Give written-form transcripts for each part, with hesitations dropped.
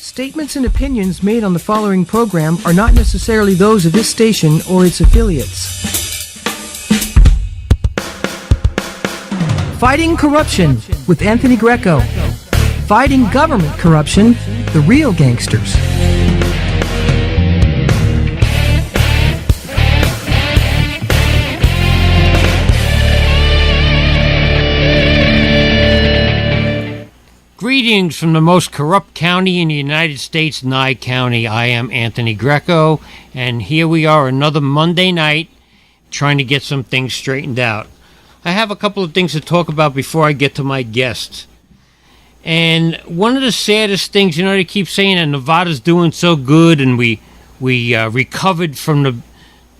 Statements and opinions made on the following program are not necessarily those of this station or its affiliates. Fighting Corruption with Anthony Greco. Fighting Government Corruption, the real gangsters. Greetings from the most corrupt county in the United States, Nye County. I am Anthony Greco, and here we are another Monday night trying to get some things straightened out. I have a couple of things to talk about before I get to my guests. And one of the saddest things, they keep saying that Nevada's doing so good and we recovered from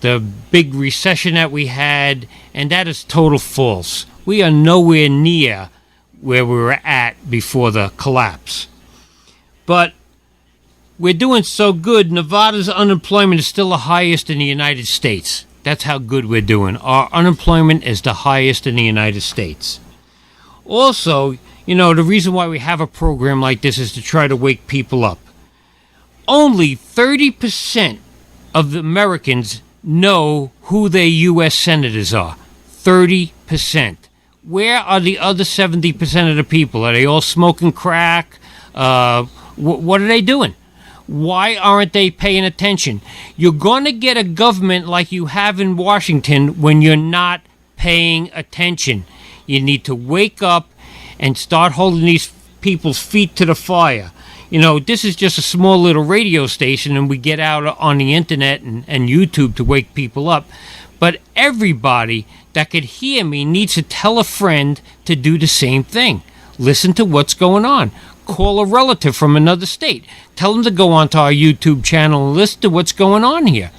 the big recession that we had, and that is total false. We are nowhere near where we were at before the collapse. But we're doing so good. Nevada's unemployment is still the highest in the United States. That's how good we're doing. Our unemployment is the highest in the United States. Also, the reason why we have a program like this is to try to wake people up. Only 30% of the Americans know who their U.S. senators are. 30%. Where are the other 70% of the people? Are they all smoking crack? What are they doing? Why aren't they paying attention? You're going to get a government like you have in Washington when you're not paying attention. You need to wake up and start holding these people's feet to the fire. This is just a small little radio station, and we get out on the internet and YouTube to wake people up. But everybody that could hear me needs to tell a friend to do the same thing. Listen to what's going on. Call a relative from another state. Tell them to go onto our YouTube channel and listen to what's going on here.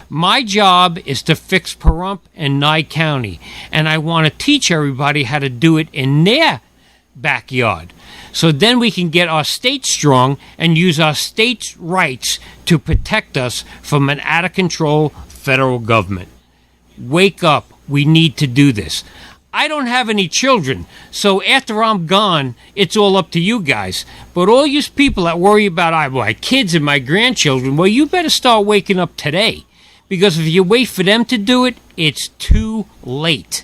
My job is to fix Pahrump and Nye County, and I want to teach everybody how to do it in their backyard. So then we can get our state strong and use our state's rights to protect us from an out-of-control federal government. Wake up. We need to do this. I don't have any children, so after I'm gone, it's all up to you guys. But all you people that worry about my kids and my grandchildren, well, you better start waking up today. Because if you wait for them to do it, it's too late.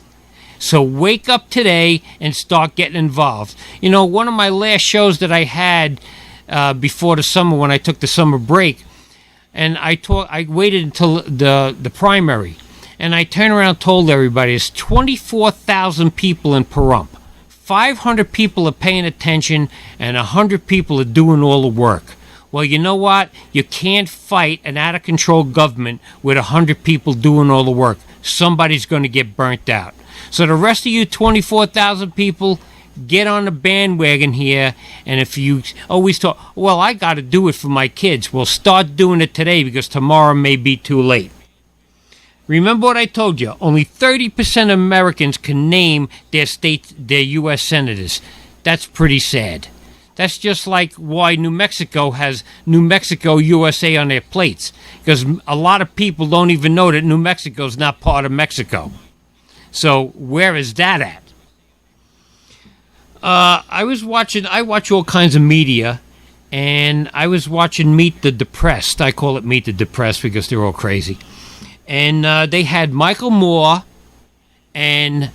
So wake up today and start getting involved. One of my last shows that I had before the summer, when I took the summer break, and I waited until the primary. And I turned around and told everybody, there's 24,000 people in Pahrump. 500 people are paying attention, and 100 people are doing all the work. Well, you know what? You can't fight an out-of-control government with 100 people doing all the work. Somebody's going to get burnt out. So the rest of you 24,000 people, get on the bandwagon here. And if you always talk, well, I got to do it for my kids. Well, start doing it today, because tomorrow may be too late. Remember what I told you. Only 30% of Americans can name their U.S. senators. That's pretty sad. That's just like why New Mexico has New Mexico, USA on their plates. Because a lot of people don't even know that New Mexico is not part of Mexico. So where is that at? I watch all kinds of media, and I was watching Meet the Depressed. I call it Meet the Depressed because they're all crazy. And they had Michael Moore and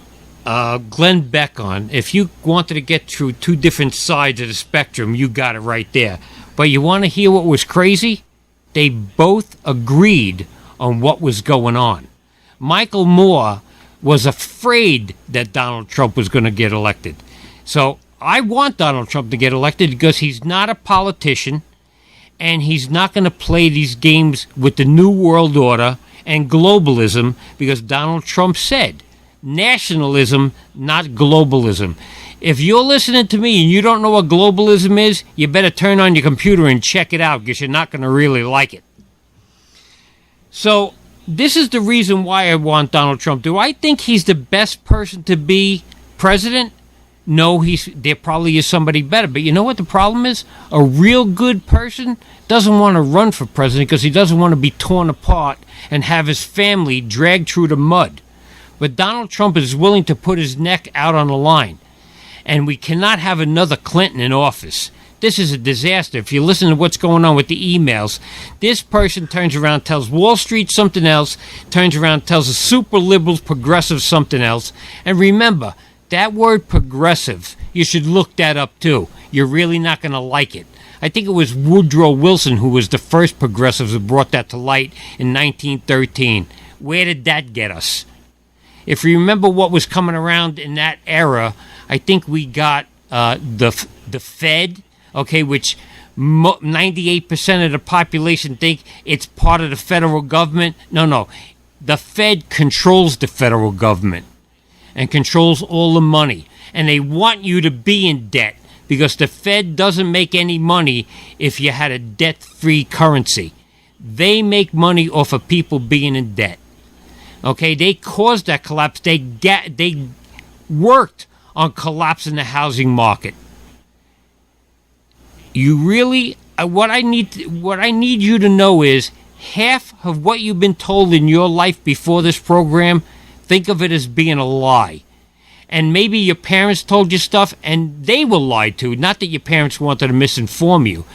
Glenn Beck on. If you wanted to get through two different sides of the spectrum, you got it right there. But you want to hear what was crazy? They both agreed on what was going on. Michael Moore was afraid that Donald Trump was going to get elected. So I want Donald Trump to get elected because he's not a politician, and he's not going to play these games with the New World Order and globalism, because Donald Trump said nationalism, not globalism. If you're listening to me and you don't know what globalism is, you better turn on your computer and check it out, because you're not going to really like it. So this is the reason why I want Donald Trump. Do I think he's the best person to be president? No, there probably is somebody better. But you know what the problem is? A real good person doesn't want to run for president because he doesn't want to be torn apart and have his family dragged through the mud. But Donald Trump is willing to put his neck out on the line. And we cannot have another Clinton in office. This is a disaster. If you listen to what's going on with the emails, this person turns around, tells Wall Street something else, turns around, tells the super liberals, progressive something else. And remember, that word progressive, you should look that up too. You're really not going to like it. I think it was Woodrow Wilson who was the first progressive who brought that to light in 1913. Where did that get us? If you remember what was coming around in that era, I think we got the Fed, okay, which 98% of the population think it's part of the federal government. No. The Fed controls the federal government and controls all the money. And they want you to be in debt because the Fed doesn't make any money if you had a debt-free currency. They make money off of people being in debt. Okay, they caused that collapse. They worked on collapsing the housing market. You really, what I need you to know is half of what you've been told in your life before this program, think of it as being a lie. And maybe your parents told you stuff and they were lied to. Not that your parents wanted to misinform you.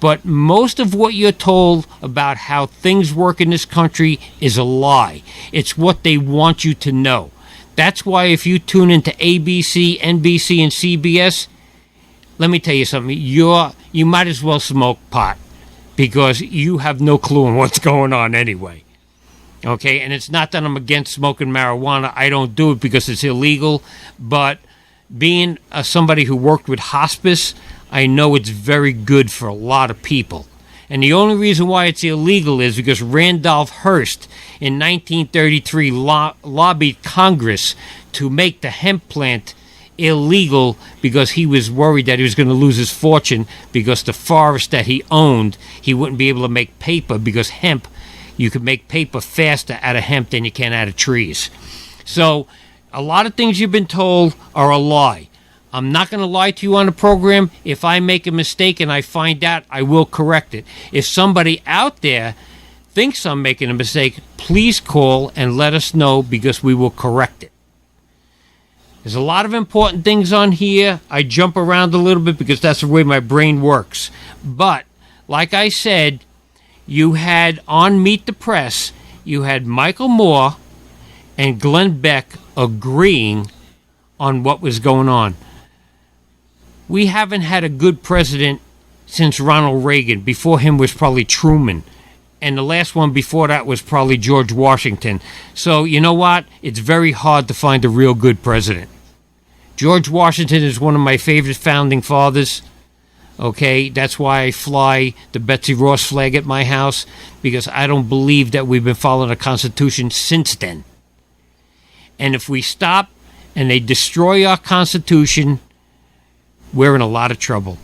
But most of what you're told about how things work in this country is a lie. It's what they want you to know. That's why if you tune into ABC, NBC, and CBS, let me tell you something. You might as well smoke pot because you have no clue on what's going on anyway. Okay, and it's not that I'm against smoking marijuana. I don't do it because it's illegal. But being somebody who worked with hospice, I know it's very good for a lot of people. And the only reason why it's illegal is because Randolph Hearst in 1933 lobbied Congress to make the hemp plant illegal because he was worried that he was going to lose his fortune because the forest that he owned, he wouldn't be able to make paper because hemp, you can make paper faster out of hemp than you can out of trees. So a lot of things you've been told are a lie. I'm not going to lie to you on the program. If I make a mistake and I find out, I will correct it. If somebody out there thinks I'm making a mistake, please call and let us know because we will correct it. There's a lot of important things on here. I jump around a little bit because that's the way my brain works. But, like I said, you had on Meet the Press, you had Michael Moore and Glenn Beck agreeing on what was going on. We haven't had a good president since Ronald Reagan. Before him was probably Truman. And the last one before that was probably George Washington. So, you know what? It's very hard to find a real good president. George Washington is one of my favorite founding fathers. Okay, that's why I fly the Betsy Ross flag at my house, because I don't believe that we've been following the Constitution since then. And if we stop and they destroy our Constitution, we're in a lot of trouble.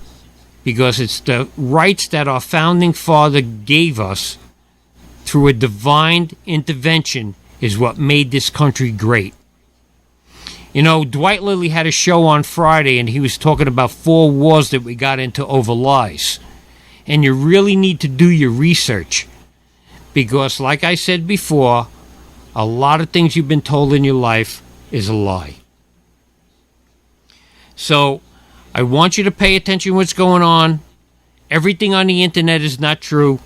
Because it's the rights that our founding father gave us through a divine intervention is what made this country great. You know, Dwight Lilly had a show on Friday and he was talking about 4 wars that we got into over lies. And you really need to do your research. Because, like I said before, a lot of things you've been told in your life is a lie. So, I want you to pay attention to what's going on. Everything on the internet is not true.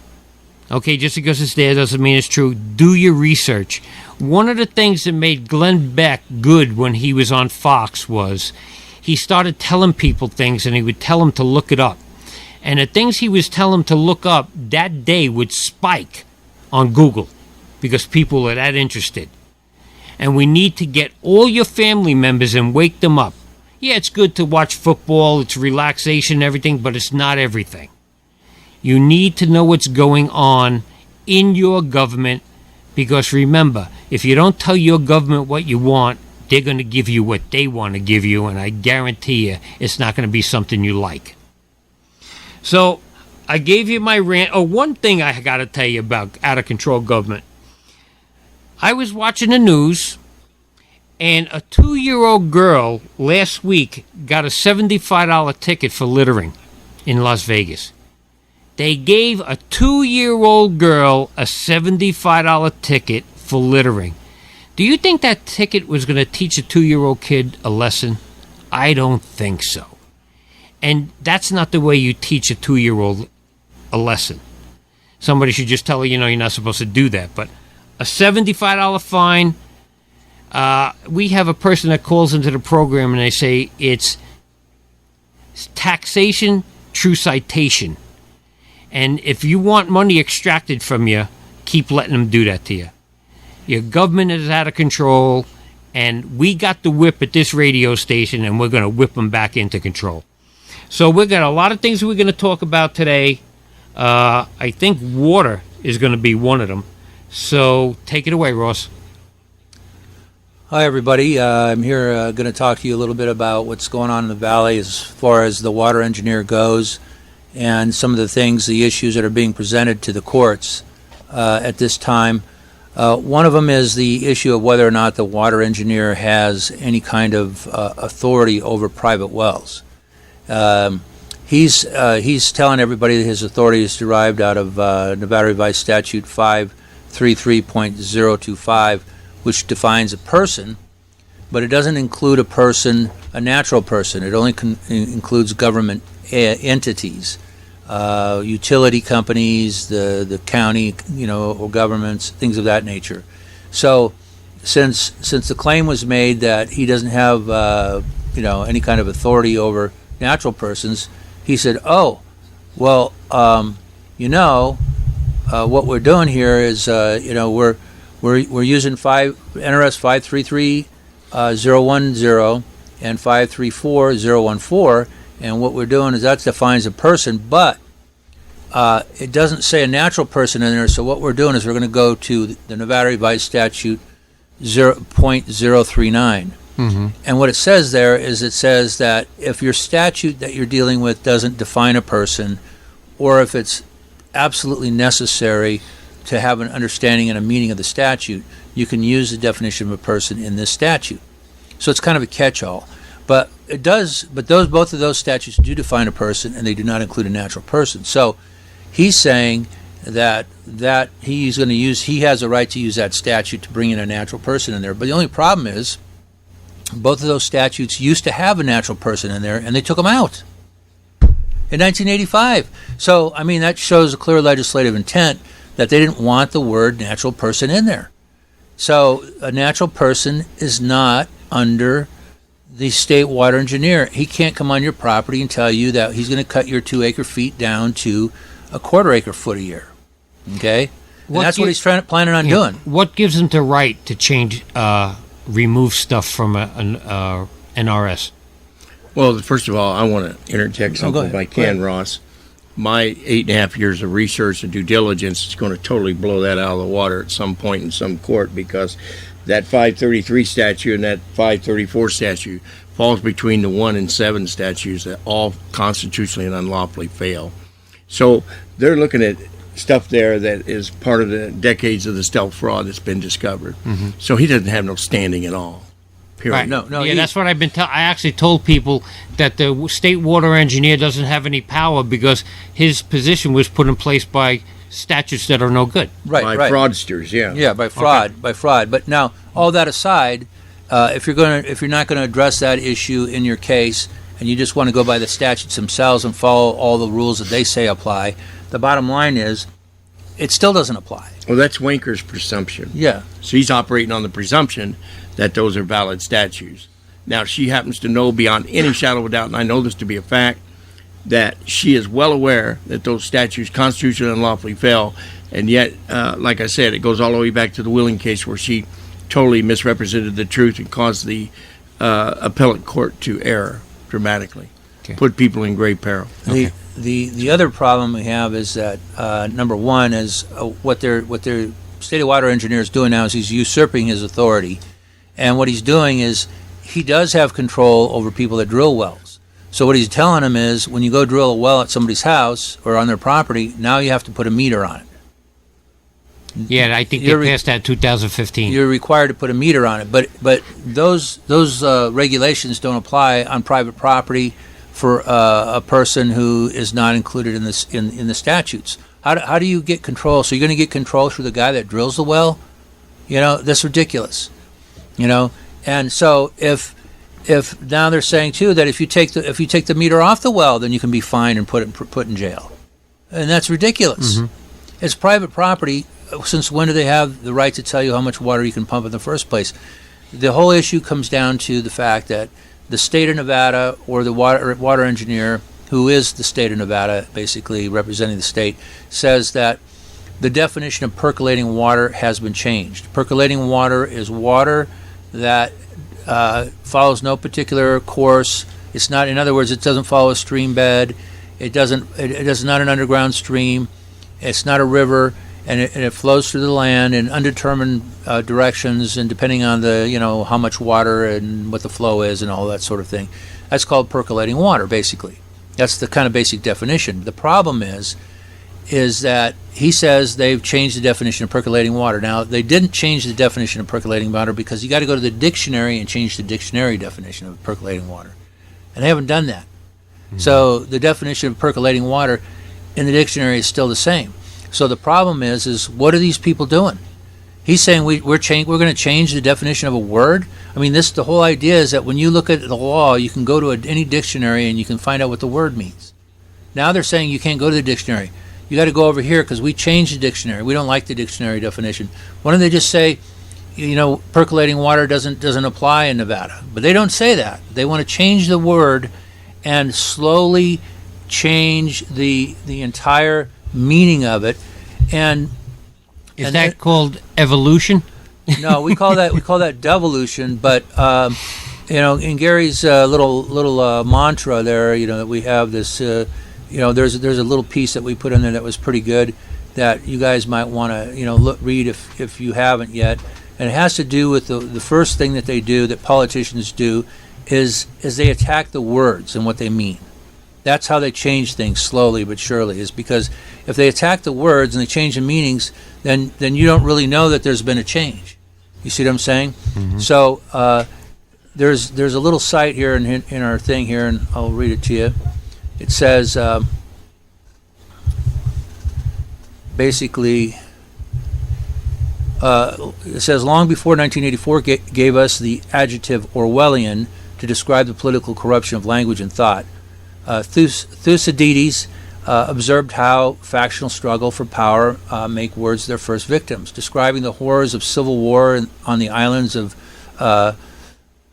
Okay, just because it's there doesn't mean it's true. Do your research. One of the things that made Glenn Beck good when he was on Fox was he started telling people things and he would tell them to look it up. And the things he was telling them to look up that day would spike on Google because people are that interested. And we need to get all your family members and wake them up. Yeah, it's good to watch football, it's relaxation and everything, but it's not everything. You need to know what's going on in your government because remember, if you don't tell your government what you want, they're going to give you what they want to give you, and I guarantee you it's not going to be something you like. So, I gave you my rant. Oh, one thing I got to tell you about out-of-control government. I was watching the news, and a 2-year-old girl last week got a $75 ticket for littering in Las Vegas. They gave a 2-year-old girl a $75 ticket for littering. Do you think that ticket was going to teach a 2-year-old kid a lesson? I don't think so. And that's not the way you teach a 2-year-old a lesson. Somebody should just tell her, you're not supposed to do that. But a $75 fine, we have a person that calls into the program and they say it's taxation through citation. And if you want money extracted from you, keep letting them do that to you. Your government is out of control, and we got the whip at this radio station, and we're going to whip them back into control. So we've got a lot of things we're going to talk about today. I think water is going to be one of them. So take it away, Ross. Hi, everybody. I'm here going to talk to you a little bit about what's going on in the Valley as far as the water engineer goes, and some of the issues that are being presented to the courts at this time. One of them is the issue of whether or not the water engineer has any kind of authority over private wells. He's telling everybody that his authority is derived out of Nevada Revised Statute 533.025, which defines a person, but it doesn't include a natural person. It only includes government entities, utility companies, the county, or governments, things of that nature. So, since the claim was made that he doesn't have any kind of authority over natural persons, he said, "Oh, well, what we're doing here is, we're using NRS 533.010 and 534.014, and what we're doing is that defines a person, but it doesn't say a natural person in there. So what we're doing is we're going to go to the Nevada Revised Statute 0.039." Mm-hmm. And what it says there is it says that if your statute that you're dealing with doesn't define a person, or if it's absolutely necessary to have an understanding and a meaning of the statute, you can use the definition of a person in this statute. So it's kind of a catch-all. But both of those statutes do define a person, and they do not include a natural person. So he's saying that he has a right to use that statute to bring in a natural person in there. But the only problem is, both of those statutes used to have a natural person in there, and they took them out in 1985. So, that shows a clear legislative intent that they didn't want the word natural person in there. So, a natural person is not under the state water engineer. He can't come on your property and tell you that he's going to cut your 2 acre feet down to a 1/4 acre foot a year. Okay? And that's what he's planning on doing. What gives him the right to change, remove stuff from an NRS? Well, first of all, I want to interject something if I can, Ross. My 8.5 years of research and due diligence is going to totally blow that out of the water at some point in some court, because that 533 statute and that 534 statute falls between the 1 and 7 statutes that all constitutionally and unlawfully fail. So they're looking at stuff there that is part of the decades of the stealth fraud that's been discovered. Mm-hmm. So he doesn't have no standing at all. Period. Right. No. Yeah, that's what I've been telling. I actually told people that the state water engineer doesn't have any power because his position was put in place by statutes that are no good. Right. By fraudsters. Yeah. Yeah, by fraud. Okay. By fraud. But now, all that aside, if you're not going to address that issue in your case, and you just want to go by the statutes themselves and follow all the rules that they say apply, the bottom line is, it still doesn't apply. Well, that's Winker's presumption. Yeah. So he's operating on the presumption that those are valid statutes. Now, she happens to know beyond any shadow of a doubt, and I know this to be a fact, that she is well aware that those statutes constitutionally and lawfully fail, and yet, like I said, it goes all the way back to the Willing case where she totally misrepresented the truth and caused the appellate court to err dramatically, put people in great peril. The other problem we have is that number one is what their state water engineer is doing now is he's usurping his authority, and what he's doing is he does have control over people that drill wells. So what he's telling them is, when you go drill a well at somebody's house or on their property, now you have to put a meter on it. Yeah, I think they passed that in 2015. You're required to put a meter on it, but those regulations don't apply on private property for a person who is not included in this in the statutes. How do you get control? So you're going to get control through the guy that drills the well? That's ridiculous. And so if if now they're saying too that if you take the meter off the well, then you can be fined and put in jail, and that's ridiculous. It's private property. Since when do they have the right to tell you how much water you can pump in the first place? The whole issue comes down to the fact that the state of Nevada, or the water engineer, who is the state of Nevada, basically representing the state, says that the definition of percolating water has been changed. Percolating water is water that follows no particular course. It's not, in other words, it doesn't follow a stream bed. It is not an underground stream. It's not a river, and it flows through the land in undetermined directions, and depending on the how much water and what the flow is and all that sort of thing. That's called percolating water, basically. That's the kind of basic definition. The problem is that he says they've changed the definition of percolating water. Now, they didn't change the definition of percolating water because you got to go to the dictionary and change the dictionary definition of percolating water, and they haven't done that. So the definition of percolating water in the dictionary is still the same. So the problem is what are these people doing? He's saying we're going to change the definition of a word. I mean, the whole idea is that when you look at the law, you can go to any dictionary and you can find out what the word means. Now they're saying you can't go to the dictionary. You got to go over here because we changed the dictionary. We don't like the dictionary definition. Why don't they just say, percolating water doesn't apply in Nevada? But they don't say that. They want to change the word and slowly change the entire meaning of it. And is that called evolution? No, we call that devolution. But in Gary's little mantra there, that we have this. There's a little piece that we put in there that was pretty good that you guys might want to read if you haven't yet. And it has to do with the first thing that they do, that politicians do, is they attack the words and what they mean. That's how they change things slowly but surely, is because if they attack the words and they change the meanings, then you don't really know that there's been a change. You see what I'm saying? So there's a little site here in our thing here, and I'll read it to you. It says basically, it says long before 1984 gave us the adjective Orwellian to describe the political corruption of language and thought. Thucydides observed how factional struggle for power make words their first victims, describing the horrors of civil war on the islands of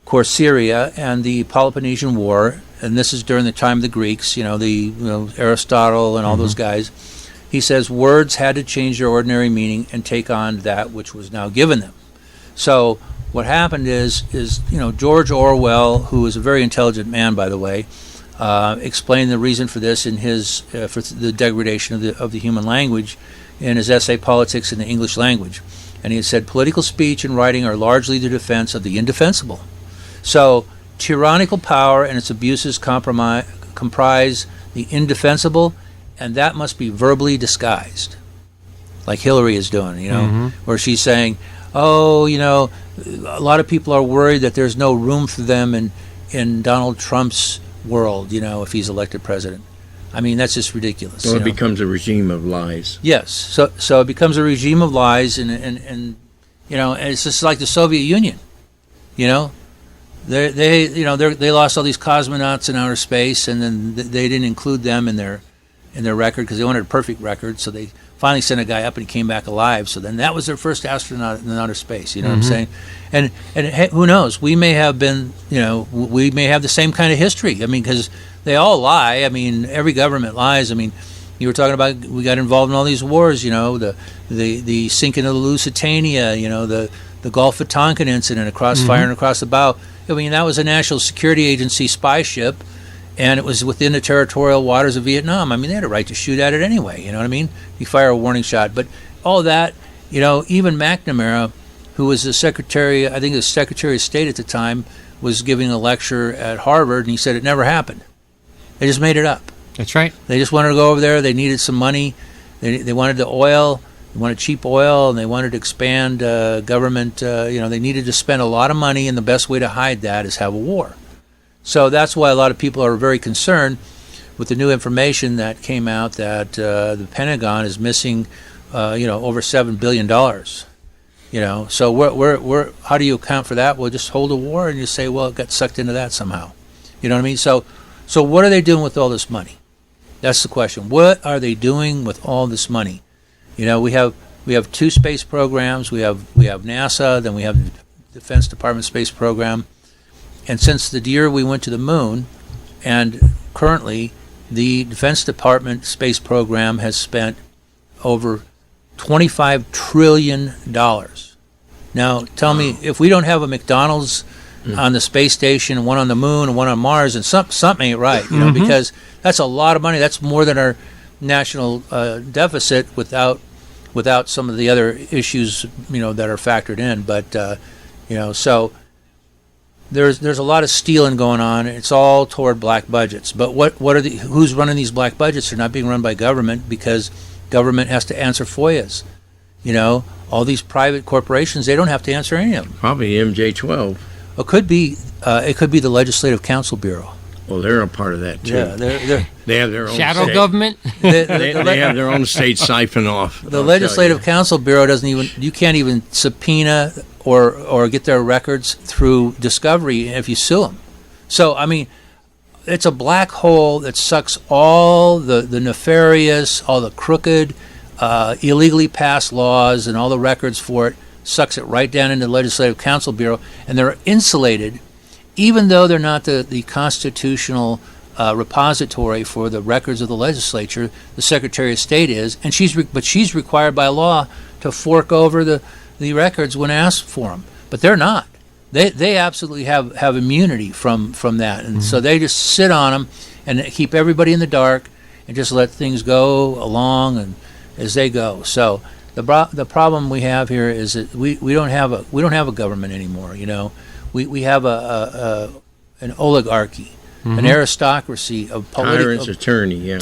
Corcyra and the Peloponnesian War. And this is during the time of the Greeks, Aristotle and all those guys. He says words had to change their ordinary meaning and take on that which was now given them. So what happened is George Orwell, who is a very intelligent man, by the way, explained the reason for this in his for the degradation of the human language in his essay Politics in the English Language. And he said political speech and writing are largely the defense of the indefensible. So tyrannical power and its abuses comprise the indefensible, and that must be verbally disguised, like Hillary is doing, where she's saying, a lot of people are worried that there's no room for them in Donald Trump's world, if he's elected president. I mean, that's just ridiculous. So it becomes a regime of lies. Yes. So it becomes a regime of lies, and it's just like the Soviet Union. They lost all these cosmonauts in outer space, and then they didn't include them in their record because they wanted a perfect record. So they finally sent a guy up and he came back alive. So then that was their first astronaut in outer space. You know what I'm saying? And hey, who knows? We may have been, we may have the same kind of history. I mean, because they all lie. I mean, every government lies. I mean, you were talking about we got involved in all these wars. The sinking of the Lusitania. The Gulf of Tonkin incident, firing across the bow. I mean, that was a National Security Agency spy ship, and it was within the territorial waters of Vietnam. I mean, they had a right to shoot at it anyway, you know what I mean? You fire a warning shot. But all that, even McNamara, who was the Secretary of State at the time, was giving a lecture at Harvard, and he said it never happened. They just made it up. That's right. They just wanted to go over there. They needed some money. They wanted the oil. They wanted cheap oil, and they wanted to expand government. They needed to spend a lot of money, and the best way to hide that is have a war. So that's why a lot of people are very concerned with the new information that came out that the Pentagon is missing, over $7 billion. So we're how do you account for that? Well, just hold a war and you say, well, it got sucked into that somehow. You know what I mean? So what are they doing with all this money? That's the question. What are they doing with all this money? We have 2 space programs. We have NASA, then we have the Defense Department space program. And since the year we went to the moon, and currently the Defense Department space program has spent over $25 trillion. Now, tell me, if we don't have a McDonald's on the space station, one on the moon, and one on Mars, and something ain't right, because that's a lot of money. That's more than our national deficit without some of the other issues, that are factored in. But, so there's a lot of stealing going on. It's all toward black budgets. But who's running these black budgets? They're not being run by government, because government has to answer FOIAs. All these private corporations, they don't have to answer any of them. Probably MJ12. It could be the Legislative Council Bureau. Well, they're a part of that too. Yeah, they have their own shadow state. government. They have their own state siphon off. The Legislative Council Bureau you can't even subpoena or get their records through discovery if you sue them. So I mean, it's a black hole that sucks all the nefarious, all the crooked, illegally passed laws and all the records for it, sucks it right down into the Legislative Council Bureau, and they're insulated, even though they're not the constitutional repository for the records of the legislature. The Secretary of State is, and she's required by law to fork over the records when asked for them. But they're not. They absolutely have immunity from that, and so they just sit on them and keep everybody in the dark and just let things go along and as they go. So the problem we have here is that we don't have a government anymore. We have an oligarchy, an aristocracy of tyrant's attorney,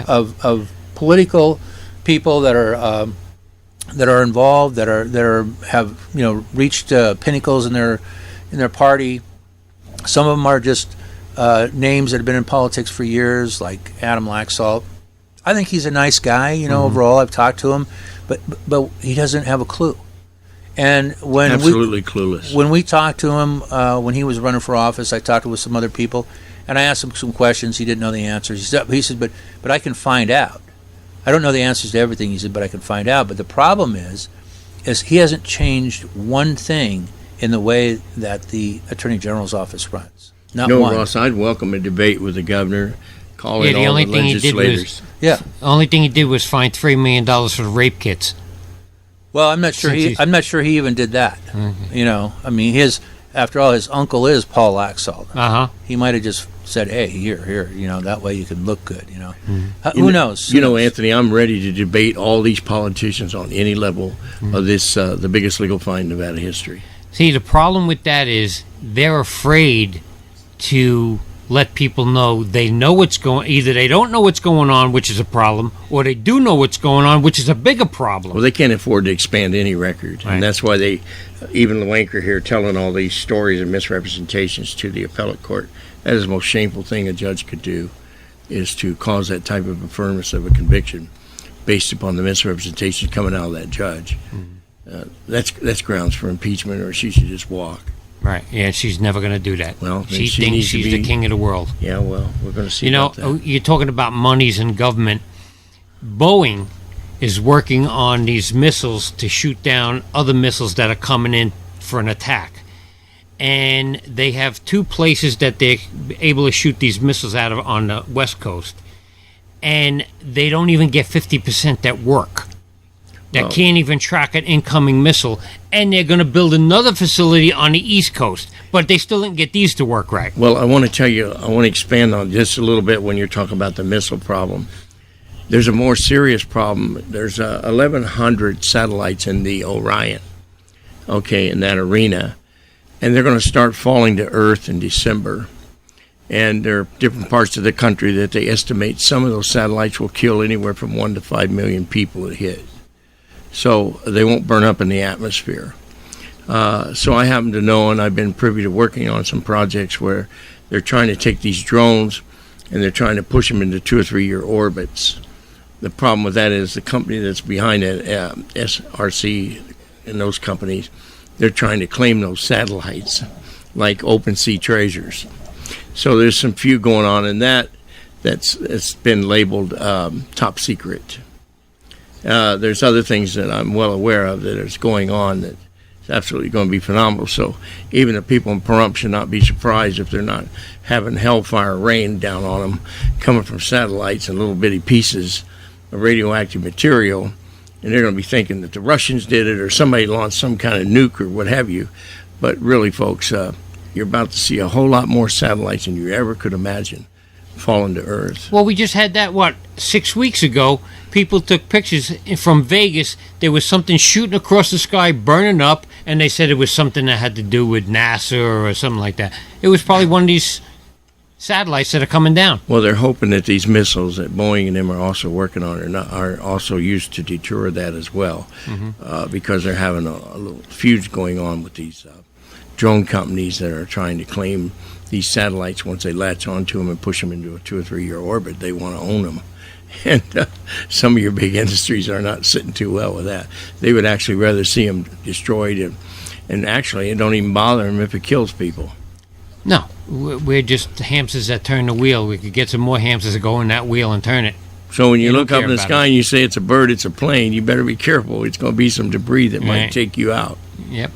of political people that are involved, that have reached pinnacles in their party. Some of them are just names that have been in politics for years, like Adam Laxalt. I think he's a nice guy, overall. I've talked to him, but he doesn't have a clue. And absolutely clueless. When we talked to him when he was running for office, I talked with some other people, and I asked him some questions. He didn't know the answers. He said, but I can find out. I don't know the answers to everything, he said, but I can find out. But the problem is he hasn't changed one thing in the way that the Attorney General's office runs. Not one. Ross, I'd welcome a debate with the governor, calling all the legislators. The only thing he did was find $3 million for the rape kits. Well, I'm not sure he even did that. I mean, after all, his uncle is Paul Laxalt. He might have just said, "Hey, here, that way you can look good." Who knows? Anthony, I'm ready to debate all these politicians on any level of this, the biggest legal fight in Nevada history. See, the problem with that is they're afraid to let people know they know what's going. Either they don't know what's going on, which is a problem, or they do know what's going on, which is a bigger problem. Well, they can't afford to expand any record, and that's why even the wanker here telling all these stories and misrepresentations to the appellate court. That is the most shameful thing a judge could do, is to cause that type of affirmance of a conviction based upon the misrepresentations coming out of that judge. That's grounds for impeachment, or she should just walk. Right. Yeah, she's never going to do that. Well, she thinks she's the king of the world. Yeah, well, we're going to see about that. You're talking about monies and government. Boeing is working on these missiles to shoot down other missiles that are coming in for an attack. And they have 2 places that they're able to shoot these missiles out of on the West Coast. And they don't even get 50% that work. That can't even track an incoming missile, and they're going to build another facility on the East Coast, but they still didn't get these to work right. Well, I want to expand on just a little bit when you're talking about the missile problem. There's a more serious problem. There's 1,100 satellites in the Orion, in that arena, and they're going to start falling to Earth in December. And there are different parts of the country that they estimate some of those satellites will kill anywhere from 1 to 5 million people that hit. So they won't burn up in the atmosphere. So I happen to know, and I've been privy to working on some projects where they're trying to take these drones and they're trying to push them into 2 or 3 year orbits. The problem with that is the company that's behind it, SRC and those companies, they're trying to claim those satellites like open sea treasures. So there's some few going on in it's been labeled top secret. There's other things that I'm well aware of that is going on that is absolutely going to be phenomenal. So even the people in Pahrump should not be surprised if they're not having hellfire rain down on them coming from satellites and little bitty pieces of radioactive material. And they're going to be thinking that the Russians did it or somebody launched some kind of nuke or what have you. But really, folks, you're about to see a whole lot more satellites than you ever could imagine falling to Earth. Well, we just had that, 6 weeks ago. People took pictures from Vegas. There was something shooting across the sky, burning up, and they said it was something that had to do with NASA or something like that. It was probably one of these satellites that are coming down. Well, they're hoping that these missiles that Boeing and them are also working on are also used to deter that as well, because they're having a little feud going on with these drone companies that are trying to claim these satellites. Once they latch onto them and push them into a 2 or 3 year orbit, they want to own them. And some of your big industries are not sitting too well with that. They would actually rather see them destroyed, and actually it don't even bother them if it kills people. No, we're just hamsters that turn the wheel. We could get some more hamsters to go in that wheel and turn it. So when you look up in the sky and you say it's a bird, it's a plane, you better be careful. It's going to be some debris that might take you out. Yep.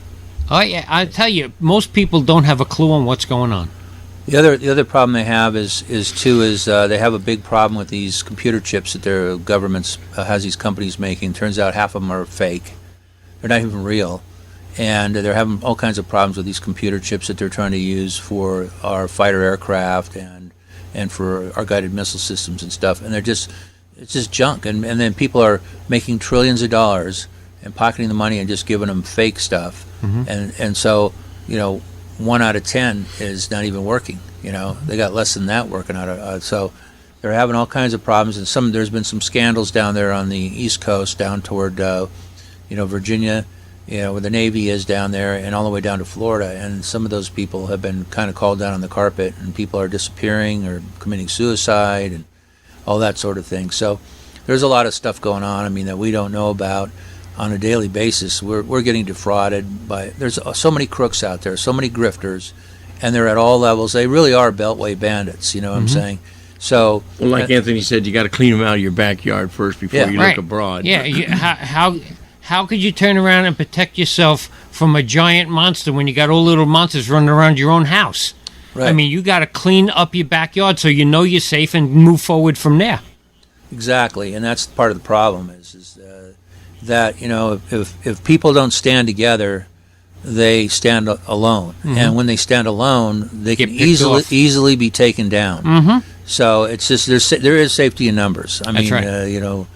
Oh yeah, I tell you, most people don't have a clue on what's going on. The other problem they have is they have a big problem with these computer chips that their governments has these companies making. Turns out half of them are fake; they're not even real, and they're having all kinds of problems with these computer chips that they're trying to use for our fighter aircraft and for our guided missile systems and stuff. And it's just junk. And then people are making trillions of dollars and pocketing the money and just giving them fake stuff. And so 1 out of 10 is not even working. They got less than that working out. So they're having all kinds of problems, and there's been some scandals down there on the East Coast, down toward Virginia, where the Navy is down there, and all the way down to Florida. And some of those people have been kind of called down on the carpet, and people are disappearing or committing suicide and all that sort of thing. So there's a lot of stuff going on. That we don't know about on a daily basis. We're getting defrauded by. There's so many crooks out there, so many grifters, and they're at all levels. They really are beltway bandits. You know what I'm saying? So, well, like Anthony said, you got to clean them out of your backyard first before you look abroad. Yeah. How could you turn around and protect yourself from a giant monster when you got all little monsters running around your own house? Right. You got to clean up your backyard so you know you're safe and move forward from there. Exactly, and that's part of the problem is that if people don't stand together, they stand alone, and when they stand alone, they can easily be taken down. So it's just there is safety in numbers. That's right.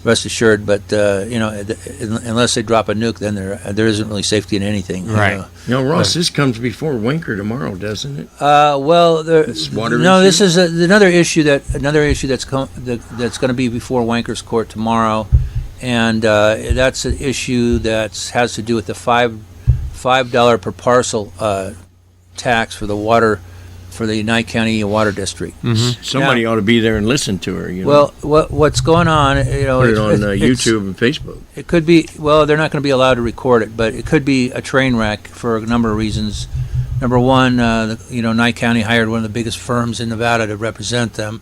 Rest assured. But unless they drop a nuke, then there isn't really safety in anything. Right. Ross, this comes before Winker tomorrow, doesn't it? This water issue? This is another issue that's going to be before Winker's court tomorrow, and that's an issue that has to do with the $5 per parcel tax for the water for the Nye County Water District. Somebody ought to be there and listen to her. Well, what's going on? Put it on YouTube and Facebook. It could be. Well, they're not going to be allowed to record it, but it could be a train wreck for a number of reasons. Number one, Nye County hired one of the biggest firms in Nevada to represent them,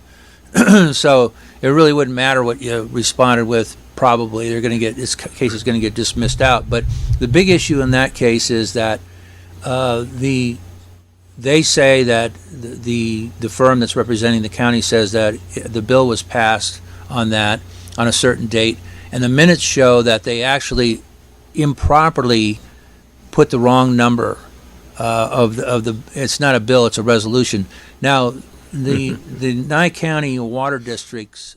so it really wouldn't matter what you responded with. Probably they're going to get this case is going to get dismissed out. But the big issue in that case is that they say that the firm that's representing the county says that the bill was passed on a certain date, and the minutes show that they actually improperly put the wrong number of the. It's not a bill; it's a resolution. Now, the Nye County Water District's